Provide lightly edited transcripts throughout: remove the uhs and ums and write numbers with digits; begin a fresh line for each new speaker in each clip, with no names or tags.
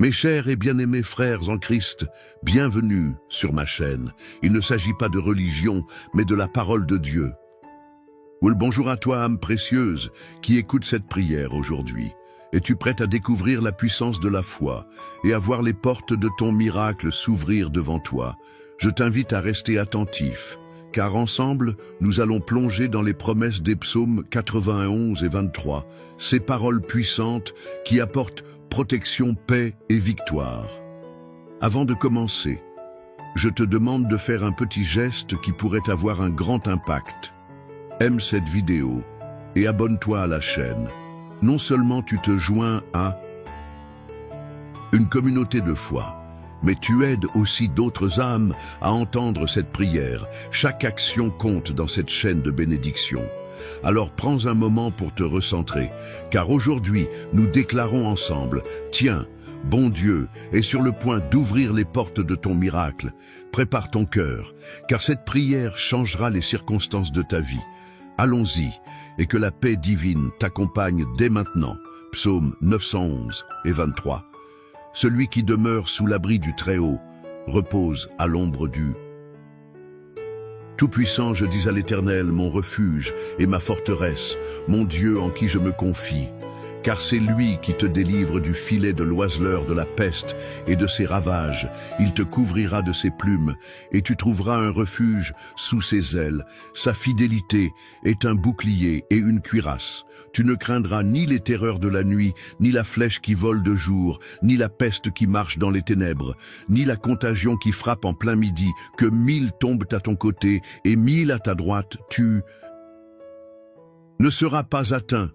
Mes chers et bien-aimés frères en Christ, bienvenue sur ma chaîne. Il ne s'agit pas de religion, mais de la parole de Dieu. Bonjour à toi, âme précieuse, qui écoute cette prière aujourd'hui. Es-tu prête à découvrir la puissance de la foi et à voir les portes de ton miracle s'ouvrir devant toi? Je t'invite à rester attentif, car ensemble, nous allons plonger dans les promesses des psaumes 91 et 23, ces paroles puissantes qui apportent protection, paix et victoire. Avant de commencer, je te demande de faire un petit geste qui pourrait avoir un grand impact. Aime cette vidéo et abonne-toi à la chaîne. Non seulement tu te joins à une communauté de foi, mais tu aides aussi d'autres âmes à entendre cette prière. Chaque action compte dans cette chaîne de bénédiction. Alors prends un moment pour te recentrer, car aujourd'hui, nous déclarons ensemble, tiens, bon Dieu est sur le point d'ouvrir les portes de ton miracle. Prépare ton cœur, car cette prière changera les circonstances de ta vie. Allons-y, et que la paix divine t'accompagne dès maintenant. Psaume 911 et 23. Celui qui demeure sous l'abri du Très-Haut repose à l'ombre du Tout-Puissant. Je dis à l'Éternel, mon refuge et ma forteresse, mon Dieu en qui je me confie. Car c'est lui qui te délivre du filet de l'oiseleur, de la peste et de ses ravages. Il te couvrira de ses plumes, et tu trouveras un refuge sous ses ailes. Sa fidélité est un bouclier et une cuirasse. Tu ne craindras ni les terreurs de la nuit, ni la flèche qui vole de jour, ni la peste qui marche dans les ténèbres, ni la contagion qui frappe en plein midi. Que 1000 tombent à ton côté et 1000 à ta droite, tu ne seras pas atteint.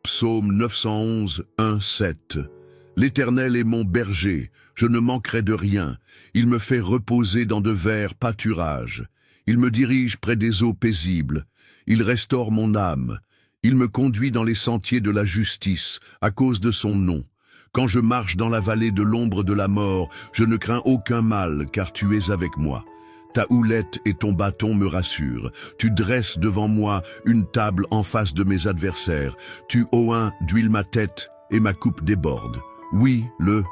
Psaume 911, 1, 7. L'Éternel est mon berger, je ne manquerai de rien. Il me fait reposer dans de verts pâturages. Il me dirige près des eaux paisibles. Il restaure mon âme. Il me conduit dans les sentiers de la justice, à cause de son nom. Quand je marche dans la vallée de l'ombre de la mort, je ne crains aucun mal, car tu es avec moi. Ta houlette et ton bâton me rassurent. Tu dresses devant moi une table en face de mes adversaires. Tu oins d'huile ma tête et ma coupe déborde. Oui, le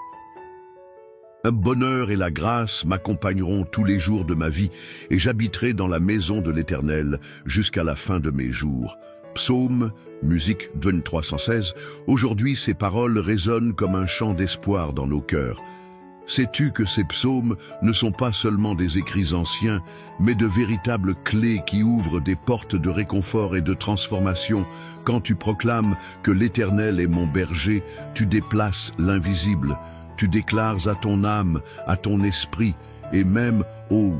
bonheur et la grâce m'accompagneront tous les jours de ma vie et j'habiterai dans la maison de l'Éternel jusqu'à la fin de mes jours. Psaume, musique 2316. Aujourd'hui, ces paroles résonnent comme un chant d'espoir dans nos cœurs. Sais-tu que ces psaumes ne sont pas seulement des écrits anciens, mais de véritables clés qui ouvrent des portes de réconfort et de transformation? Quand tu proclames que l'Éternel est mon berger, tu déplaces l'invisible, tu déclares à ton âme, à ton esprit et même aux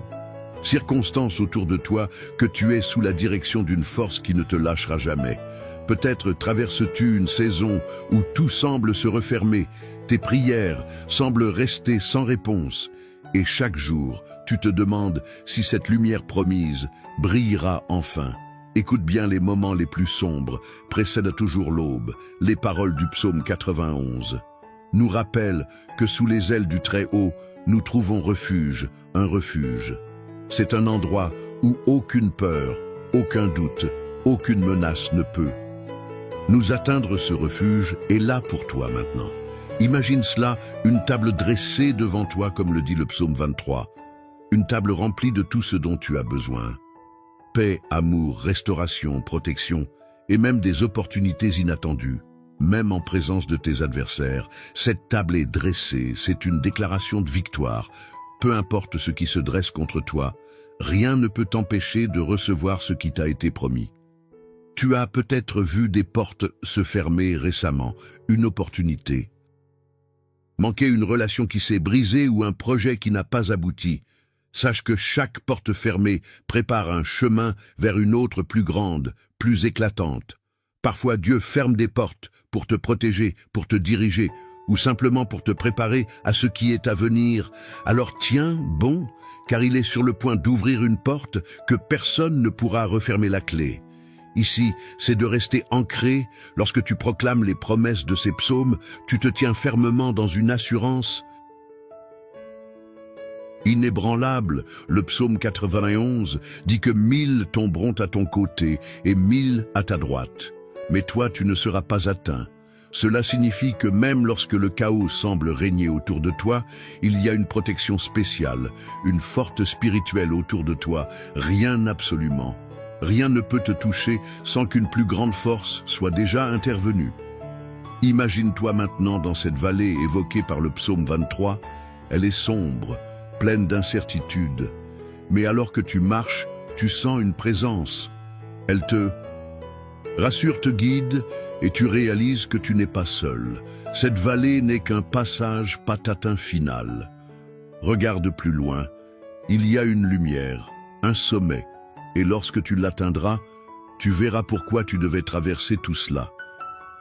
circonstances autour de toi que tu es sous la direction d'une force qui ne te lâchera jamais. Peut-être traverses-tu une saison où tout semble se refermer, tes prières semblent rester sans réponse, et chaque jour, tu te demandes si cette lumière promise brillera enfin. Écoute bien, les moments les plus sombres précèdent toujours l'aube. Les paroles du psaume 91 nous rappellent que sous les ailes du Très-Haut, nous trouvons refuge, un refuge. C'est un endroit où aucune peur, aucun doute, aucune menace ne peut nous atteindre. Ce refuge est là pour toi maintenant. Imagine cela, une table dressée devant toi, comme le dit le psaume 23. Une table remplie de tout ce dont tu as besoin. Paix, amour, restauration, protection, et même des opportunités inattendues. Même en présence de tes adversaires, cette table est dressée, c'est une déclaration de victoire. Peu importe ce qui se dresse contre toi, rien ne peut t'empêcher de recevoir ce qui t'a été promis. Tu as peut-être vu des portes se fermer récemment, une opportunité. Manquer une relation qui s'est brisée ou un projet qui n'a pas abouti. Sache que chaque porte fermée prépare un chemin vers une autre plus grande, plus éclatante. Parfois Dieu ferme des portes pour te protéger, pour te diriger, ou simplement pour te préparer à ce qui est à venir. Alors tiens bon, car il est sur le point d'ouvrir une porte que personne ne pourra refermer la clé. Ici, c'est de rester ancré. Lorsque tu proclames les promesses de ces psaumes, tu te tiens fermement dans une assurance inébranlable. Le psaume 91 dit que 1000 tomberont à ton côté et 1000 à ta droite. Mais toi, tu ne seras pas atteint. Cela signifie que même lorsque le chaos semble régner autour de toi, il y a une protection spéciale, une force spirituelle autour de toi. Rien absolument. Rien ne peut te toucher sans qu'une plus grande force soit déjà intervenue. Imagine-toi maintenant dans cette vallée évoquée par le psaume 23. Elle est sombre, pleine d'incertitudes. Mais alors que tu marches, tu sens une présence. Elle te rassure, te guide, et tu réalises que tu n'es pas seul. Cette vallée n'est qu'un passage patatin final. Regarde plus loin. Il y a une lumière, un sommet, et lorsque tu l'atteindras, tu verras pourquoi tu devais traverser tout cela.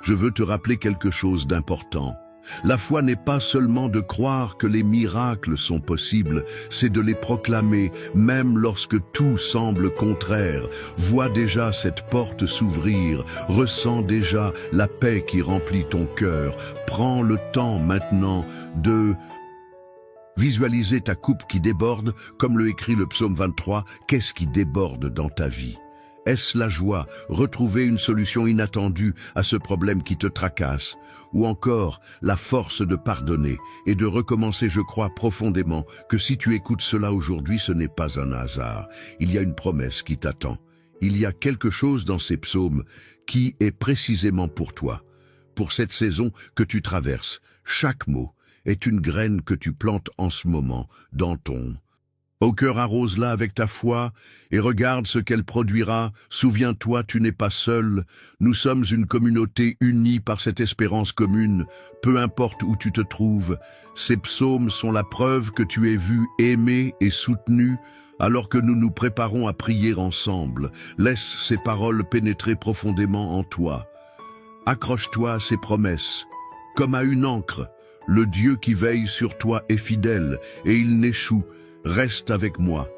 Je veux te rappeler quelque chose d'important. La foi n'est pas seulement de croire que les miracles sont possibles, c'est de les proclamer, même lorsque tout semble contraire. Vois déjà cette porte s'ouvrir, ressens déjà la paix qui remplit ton cœur. Prends le temps maintenant de visualiser ta coupe qui déborde, comme le écrit le psaume 23, qu'est-ce qui déborde dans ta vie ? Est-ce la joie, retrouver une solution inattendue à ce problème qui te tracasse? Ou encore la force de pardonner et de recommencer? Je crois profondément que si tu écoutes cela aujourd'hui, ce n'est pas un hasard. Il y a une promesse qui t'attend. Il y a quelque chose dans ces psaumes qui est précisément pour toi. Pour cette saison que tu traverses, chaque mot est une graine que tu plantes en ce moment dans ton au cœur. Arrose-la avec ta foi et regarde ce qu'elle produira. Souviens-toi, tu n'es pas seul. Nous sommes une communauté unie par cette espérance commune. Peu importe où tu te trouves, ces psaumes sont la preuve que tu es vu, aimé et soutenu. Alors que nous nous préparons à prier ensemble, laisse ces paroles pénétrer profondément en toi. Accroche-toi à ces promesses, comme à une ancre. Le Dieu qui veille sur toi est fidèle et il n'échoue. Reste avec moi,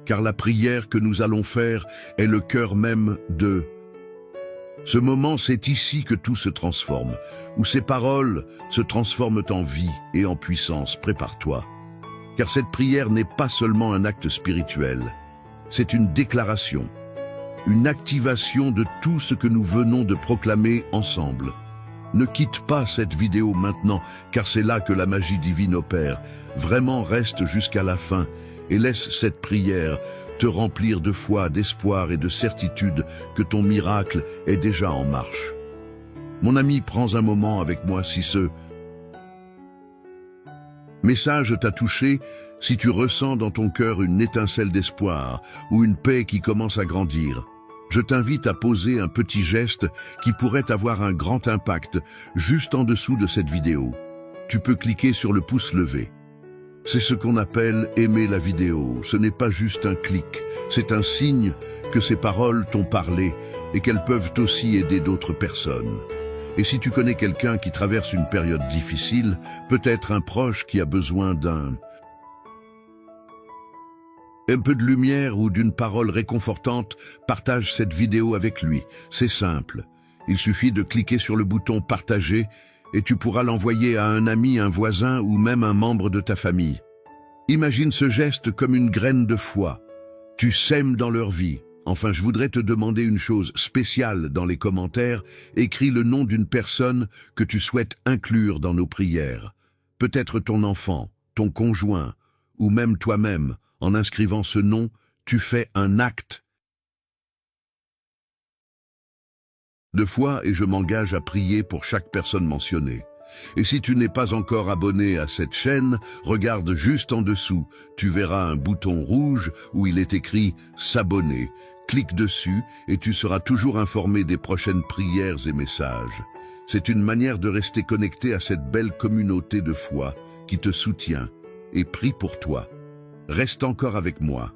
car la prière que nous allons faire est le cœur même de ce moment. C'est ici que tout se transforme, où ces paroles se transforment en vie et en puissance. Prépare-toi, car cette prière n'est pas seulement un acte spirituel, c'est une déclaration, une activation de tout ce que nous venons de proclamer ensemble. Ne quitte pas cette vidéo maintenant, car c'est là que la magie divine opère. Vraiment, reste jusqu'à la fin et laisse cette prière te remplir de foi, d'espoir et de certitude que ton miracle est déjà en marche. Mon ami, prends un moment avec moi si ce message t'a touché, si tu ressens dans ton cœur une étincelle d'espoir ou une paix qui commence à grandir. Je t'invite à poser un petit geste qui pourrait avoir un grand impact juste en dessous de cette vidéo. Tu peux cliquer sur le pouce levé. C'est ce qu'on appelle aimer la vidéo. Ce n'est pas juste un clic, c'est un signe que ces paroles t'ont parlé et qu'elles peuvent aussi aider d'autres personnes. Et si tu connais quelqu'un qui traverse une période difficile, peut-être un proche qui a besoin d'un peu de lumière ou d'une parole réconfortante, partage cette vidéo avec lui. C'est simple. Il suffit de cliquer sur le bouton partager et tu pourras l'envoyer à un ami, un voisin ou même un membre de ta famille. Imagine ce geste comme une graine de foi. Tu sèmes dans leur vie. Enfin, je voudrais te demander une chose spéciale dans les commentaires. Écris le nom d'une personne que tu souhaites inclure dans nos prières. Peut-être ton enfant, ton conjoint ou même toi-même. En inscrivant ce nom, tu fais un acte de foi et je m'engage à prier pour chaque personne mentionnée. Et si tu n'es pas encore abonné à cette chaîne, regarde juste en dessous. Tu verras un bouton rouge où il est écrit « S'abonner ». Clique dessus et tu seras toujours informé des prochaines prières et messages. C'est une manière de rester connecté à cette belle communauté de foi qui te soutient et prie pour toi. Reste encore avec moi,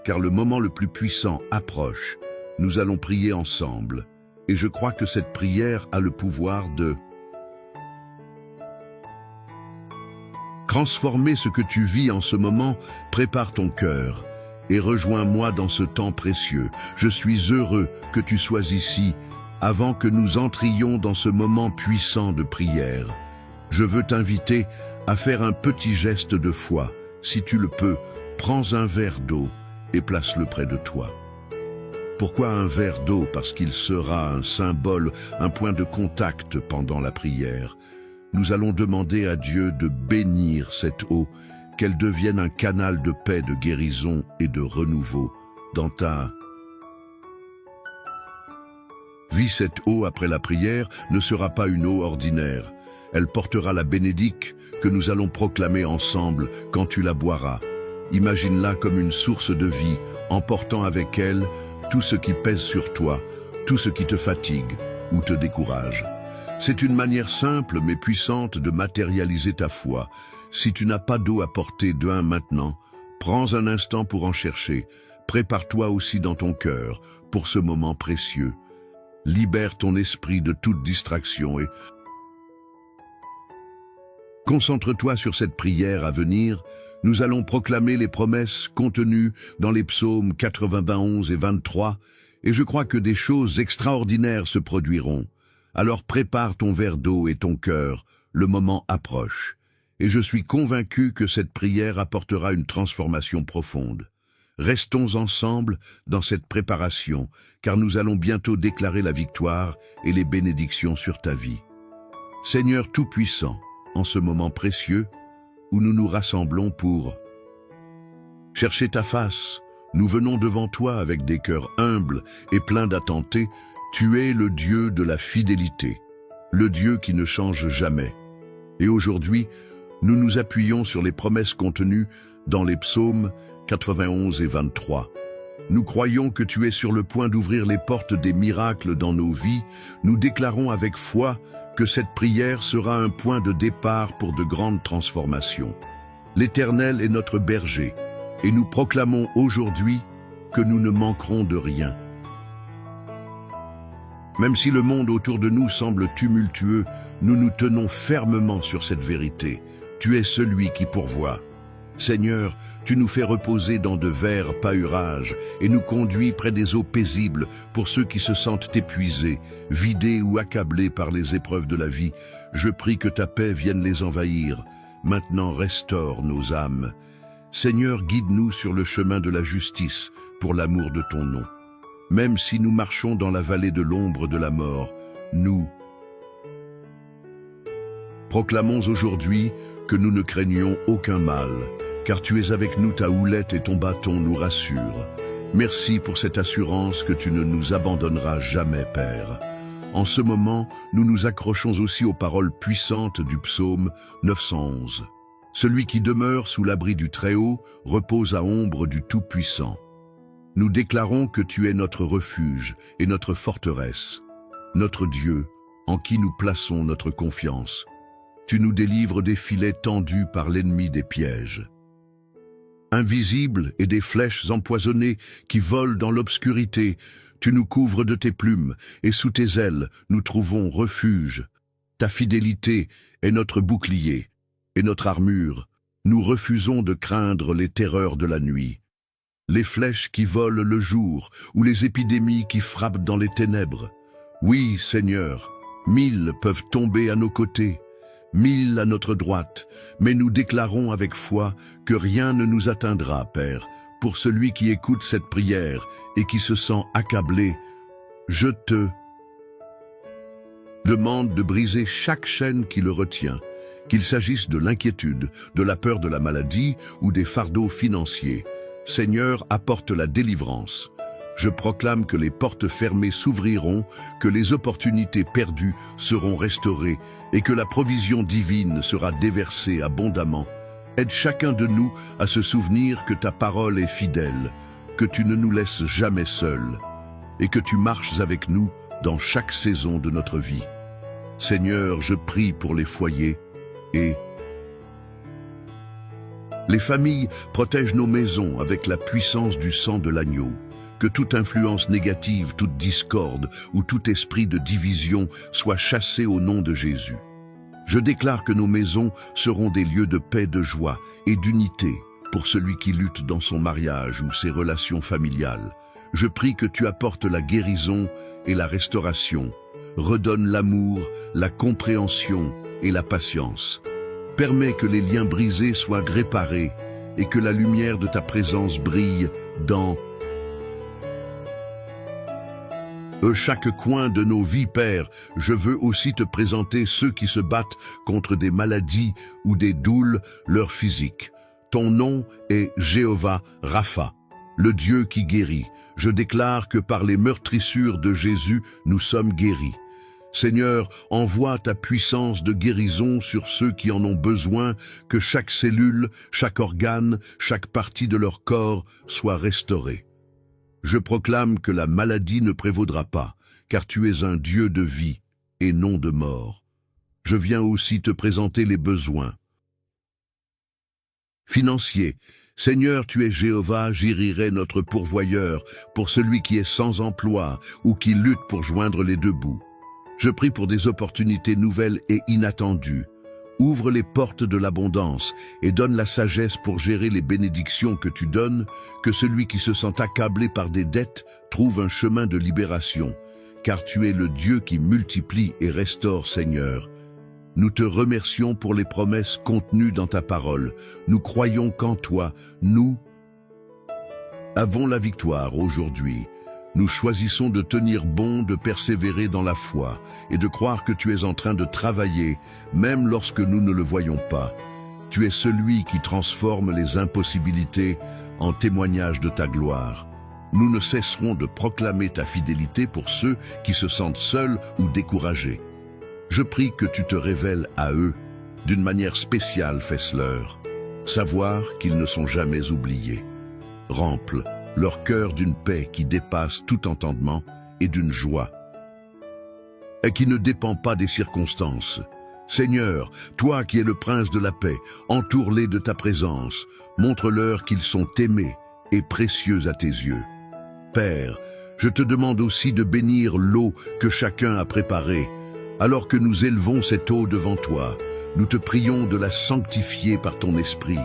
car le moment le plus puissant approche. Nous allons prier ensemble, et je crois que cette prière a le pouvoir de transformer ce que tu vis en ce moment. Prépare ton cœur et rejoins-moi dans ce temps précieux. Je suis heureux que tu sois ici avant que nous entrions dans ce moment puissant de prière. Je veux t'inviter à faire un petit geste de foi. Si tu le peux, prends un verre d'eau et place-le près de toi. Pourquoi un verre d'eau? Parce qu'il sera un symbole, un point de contact pendant la prière. Nous allons demander à Dieu de bénir cette eau, qu'elle devienne un canal de paix, de guérison et de renouveau dans ta vie. Cette eau après la prière ne sera pas une eau ordinaire. Elle portera la bénédiction que nous allons proclamer ensemble quand tu la boiras. Imagine-la comme une source de vie, emportant avec elle tout ce qui pèse sur toi, tout ce qui te fatigue ou te décourage. C'est une manière simple mais puissante de matérialiser ta foi. Si tu n'as pas d'eau à porter maintenant, prends un instant pour en chercher. Prépare-toi aussi dans ton cœur pour ce moment précieux. Libère ton esprit de toute distraction et concentre-toi sur cette prière à venir. Nous allons proclamer les promesses contenues dans les psaumes 91 et 23, et je crois que des choses extraordinaires se produiront. Alors prépare ton verre d'eau et ton cœur, le moment approche. Et je suis convaincu que cette prière apportera une transformation profonde. Restons ensemble dans cette préparation, car nous allons bientôt déclarer la victoire et les bénédictions sur ta vie. Seigneur Tout-Puissant, en ce moment précieux où nous nous rassemblons pour chercher ta face, nous venons devant toi avec des cœurs humbles et pleins d'attenté. Tu es le Dieu de la fidélité, le Dieu qui ne change jamais. Et aujourd'hui, nous nous appuyons sur les promesses contenues dans les psaumes 91 et 23. Nous croyons que tu es sur le point d'ouvrir les portes des miracles dans nos vies. Nous déclarons avec foi que cette prière sera un point de départ pour de grandes transformations. L'Éternel est notre berger, et nous proclamons aujourd'hui que nous ne manquerons de rien. Même si le monde autour de nous semble tumultueux, nous nous tenons fermement sur cette vérité. Tu es celui qui pourvoit. Seigneur, tu nous fais reposer dans de verts pâturages et nous conduis près des eaux paisibles pour ceux qui se sentent épuisés, vidés ou accablés par les épreuves de la vie. Je prie que ta paix vienne les envahir. Maintenant, restaure nos âmes. Seigneur, guide-nous sur le chemin de la justice pour l'amour de ton nom. Même si nous marchons dans la vallée de l'ombre de la mort, nous proclamons aujourd'hui que nous ne craignons aucun mal, car tu es avec nous, ta houlette et ton bâton nous rassurent. Merci pour cette assurance que tu ne nous abandonneras jamais, Père. En ce moment, nous nous accrochons aussi aux paroles puissantes du psaume 911. Celui qui demeure sous l'abri du Très-Haut repose à ombre du Tout-Puissant. Nous déclarons que tu es notre refuge et notre forteresse, notre Dieu, en qui nous plaçons notre confiance. Tu nous délivres des filets tendus par l'ennemi, des pièges invisibles et des flèches empoisonnées qui volent dans l'obscurité. Tu nous couvres de tes plumes et sous tes ailes nous trouvons refuge. Ta fidélité est notre bouclier et notre armure. Nous refusons de craindre les terreurs de la nuit, les flèches qui volent le jour ou les épidémies qui frappent dans les ténèbres. Oui, Seigneur, 1000 peuvent tomber à nos côtés, 1000 à notre droite, mais nous déclarons avec foi que rien ne nous atteindra, Père. Pour celui qui écoute cette prière et qui se sent accablé, je te demande de briser chaque chaîne qui le retient, qu'il s'agisse de l'inquiétude, de la peur de la maladie ou des fardeaux financiers. Seigneur, apporte la délivrance. Je proclame que les portes fermées s'ouvriront, que les opportunités perdues seront restaurées et que la provision divine sera déversée abondamment. Aide chacun de nous à se souvenir que ta parole est fidèle, que tu ne nous laisses jamais seuls et que tu marches avec nous dans chaque saison de notre vie. Seigneur, je prie pour les foyers et les familles. Protège nos maisons avec la puissance du sang de l'agneau. Que toute influence négative, toute discorde ou tout esprit de division soit chassé au nom de Jésus. Je déclare que nos maisons seront des lieux de paix, de joie et d'unité pour celui qui lutte dans son mariage ou ses relations familiales. Je prie que tu apportes la guérison et la restauration. Redonne l'amour, la compréhension et la patience. Permets que les liens brisés soient réparés et que la lumière de ta présence brille dans Chaque coin de nos vies, Père, je veux aussi te présenter ceux qui se battent contre des maladies ou des douleurs physiques. Ton nom est Jéhovah Rapha, le Dieu qui guérit. Je déclare que par les meurtrissures de Jésus, nous sommes guéris. Seigneur, envoie ta puissance de guérison sur ceux qui en ont besoin, que chaque cellule, chaque organe, chaque partie de leur corps soit restaurée. Je proclame que la maladie ne prévaudra pas, car tu es un Dieu de vie et non de mort. Je viens aussi te présenter les besoins financiers. Seigneur, tu es Jéhovah, Jireh, notre pourvoyeur, pour celui qui est sans emploi ou qui lutte pour joindre les deux bouts. Je prie pour des opportunités nouvelles et inattendues. Ouvre les portes de l'abondance et donne la sagesse pour gérer les bénédictions que tu donnes, que celui qui se sent accablé par des dettes trouve un chemin de libération, car tu es le Dieu qui multiplie et restaure, Seigneur. Nous te remercions pour les promesses contenues dans ta parole. Nous croyons qu'en toi, nous avons la victoire aujourd'hui. Nous choisissons de tenir bon, de persévérer dans la foi et de croire que tu es en train de travailler, même lorsque nous ne le voyons pas. Tu es celui qui transforme les impossibilités en témoignage de ta gloire. Nous ne cesserons de proclamer ta fidélité pour ceux qui se sentent seuls ou découragés. Je prie que tu te révèles à eux d'une manière spéciale, fais-leur savoir qu'ils ne sont jamais oubliés. Remplis leur cœur d'une paix qui dépasse tout entendement et d'une joie et qui ne dépend pas des circonstances. Seigneur, toi qui es le prince de la paix, entoure-les de ta présence, montre-leur qu'ils sont aimés et précieux à tes yeux. Père, je te demande aussi de bénir l'eau que chacun a préparée. Alors que nous élevons cette eau devant toi, nous te prions de la sanctifier par ton esprit.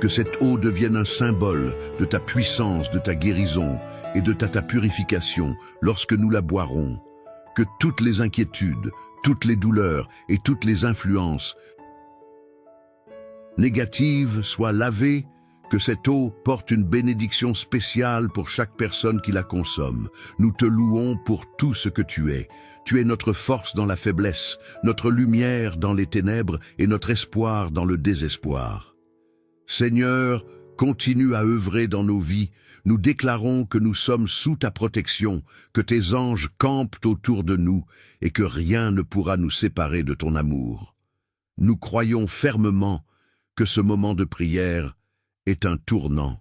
Que cette eau devienne un symbole de ta puissance, de ta guérison et de ta purification lorsque nous la boirons. Que toutes les inquiétudes, toutes les douleurs et toutes les influences négatives soient lavées, que cette eau porte une bénédiction spéciale pour chaque personne qui la consomme. Nous te louons pour tout ce que tu es. Tu es notre force dans la faiblesse, notre lumière dans les ténèbres et notre espoir dans le désespoir. Seigneur, continue à œuvrer dans nos vies. Nous déclarons que nous sommes sous ta protection, que tes anges campent autour de nous et que rien ne pourra nous séparer de ton amour. Nous croyons fermement que ce moment de prière est un tournant,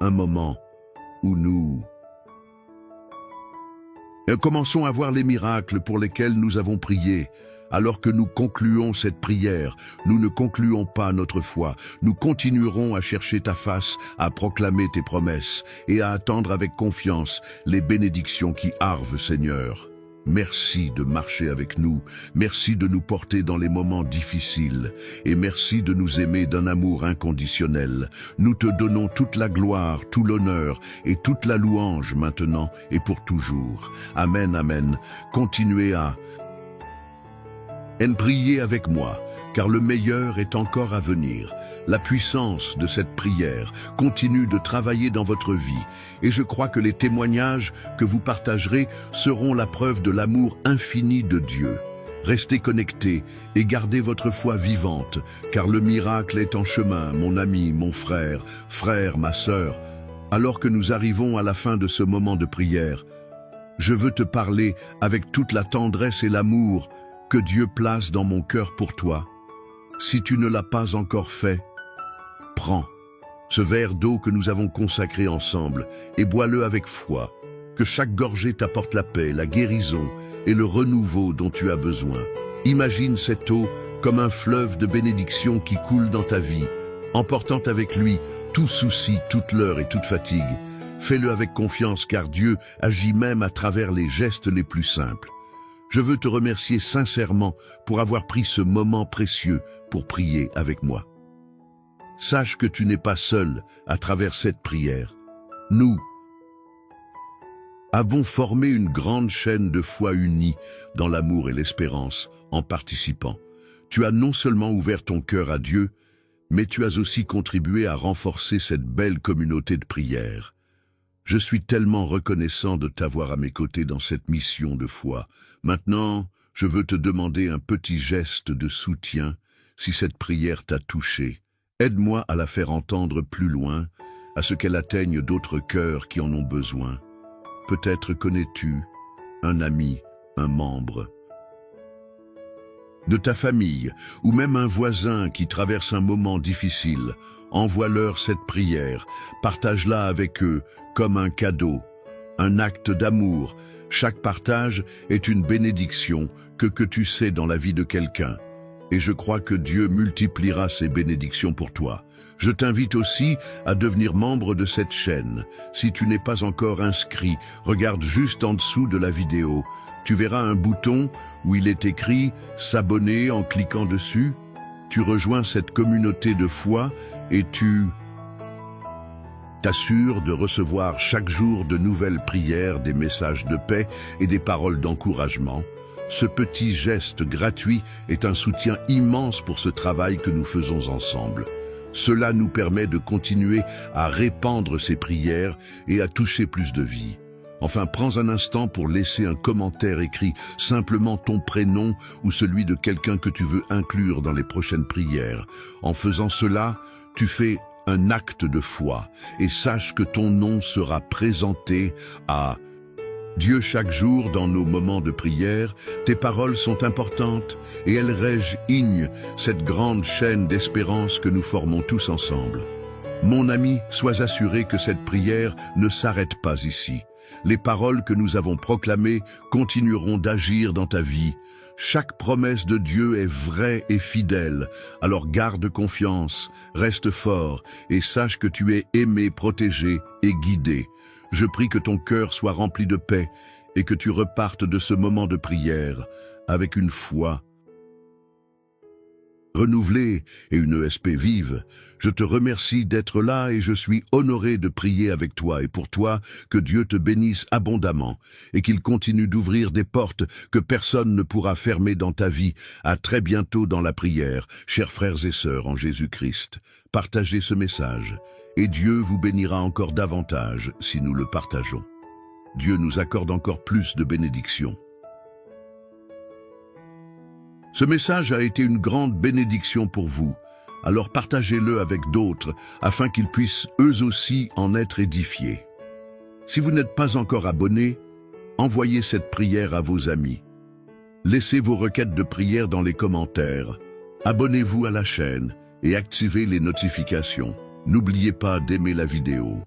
un moment où nous commençons à voir les miracles pour lesquels nous avons prié. Alors que nous concluons cette prière, nous ne concluons pas notre foi. Nous continuerons à chercher ta face, à proclamer tes promesses et à attendre avec confiance les bénédictions qui arrivent, Seigneur. Merci de marcher avec nous, merci de nous porter dans les moments difficiles et merci de nous aimer d'un amour inconditionnel. Nous te donnons toute la gloire, tout l'honneur et toute la louange maintenant et pour toujours. Amen, amen. Continuez à prier avec moi, car le meilleur est encore à venir. La puissance de cette prière continue de travailler dans votre vie et je crois que les témoignages que vous partagerez seront la preuve de l'amour infini de Dieu. Restez connectés et gardez votre foi vivante, car le miracle est en chemin, mon ami, mon frère, ma sœur. Alors que nous arrivons à la fin de ce moment de prière, je veux te parler avec toute la tendresse et l'amour que Dieu place dans mon cœur pour toi. Si tu ne l'as pas encore fait, prends ce verre d'eau que nous avons consacré ensemble et bois-le avec foi. Que chaque gorgée t'apporte la paix, la guérison et le renouveau dont tu as besoin. Imagine cette eau comme un fleuve de bénédiction qui coule dans ta vie, emportant avec lui tout souci, toute leurre et toute fatigue. Fais-le avec confiance car Dieu agit même à travers les gestes les plus simples. Je veux te remercier sincèrement pour avoir pris ce moment précieux pour prier avec moi. Sache que tu n'es pas seul à travers cette prière. Nous avons formé une grande chaîne de foi unie dans l'amour et l'espérance en participant. Tu as non seulement ouvert ton cœur à Dieu, mais tu as aussi contribué à renforcer cette belle communauté de prière. Je suis tellement reconnaissant de t'avoir à mes côtés dans cette mission de foi. Maintenant, je veux te demander un petit geste de soutien si cette prière t'a touché. Aide-moi à la faire entendre plus loin, à ce qu'elle atteigne d'autres cœurs qui en ont besoin. Peut-être connais-tu un ami, un membre de ta famille, ou même un voisin qui traverse un moment difficile. Envoie-leur cette prière, partage-la avec eux comme un cadeau, un acte d'amour. Chaque partage est une bénédiction que tu sais dans la vie de quelqu'un. Et je crois que Dieu multipliera ces bénédictions pour toi. Je t'invite aussi à devenir membre de cette chaîne. Si tu n'es pas encore inscrit, regarde juste en dessous de la vidéo. Tu verras un bouton où il est écrit « S'abonner » en cliquant dessus. Tu rejoins cette communauté de foi et tu t'assures de recevoir chaque jour de nouvelles prières, des messages de paix et des paroles d'encouragement. Ce petit geste gratuit est un soutien immense pour ce travail que nous faisons ensemble. Cela nous permet de continuer à répandre ces prières et à toucher plus de vies. Enfin, prends un instant pour laisser un commentaire écrit, simplement ton prénom ou celui de quelqu'un que tu veux inclure dans les prochaines prières. En faisant cela, tu fais un acte de foi et sache que ton nom sera présenté à Dieu chaque jour dans nos moments de prière. Tes paroles sont importantes et elles rejoignent cette grande chaîne d'espérance que nous formons tous ensemble. Mon ami, sois assuré que cette prière ne s'arrête pas ici. Les paroles que nous avons proclamées continueront d'agir dans ta vie. Chaque promesse de Dieu est vraie et fidèle. Alors garde confiance, reste fort et sache que tu es aimé, protégé et guidé. Je prie que ton cœur soit rempli de paix et que tu repartes de ce moment de prière avec une foi renouvelée et une ESP vive. Je te remercie d'être là et je suis honoré de prier avec toi et pour toi. Que Dieu te bénisse abondamment et qu'il continue d'ouvrir des portes que personne ne pourra fermer dans ta vie. À très bientôt dans la prière, chers frères et sœurs en Jésus-Christ. Partagez ce message et Dieu vous bénira encore davantage si nous le partageons. Dieu nous accorde encore plus de bénédictions. Ce message a été une grande bénédiction pour vous, alors partagez-le avec d'autres afin qu'ils puissent eux aussi en être édifiés. Si vous n'êtes pas encore abonné, envoyez cette prière à vos amis. Laissez vos requêtes de prière dans les commentaires. Abonnez-vous à la chaîne et activez les notifications. N'oubliez pas d'aimer la vidéo.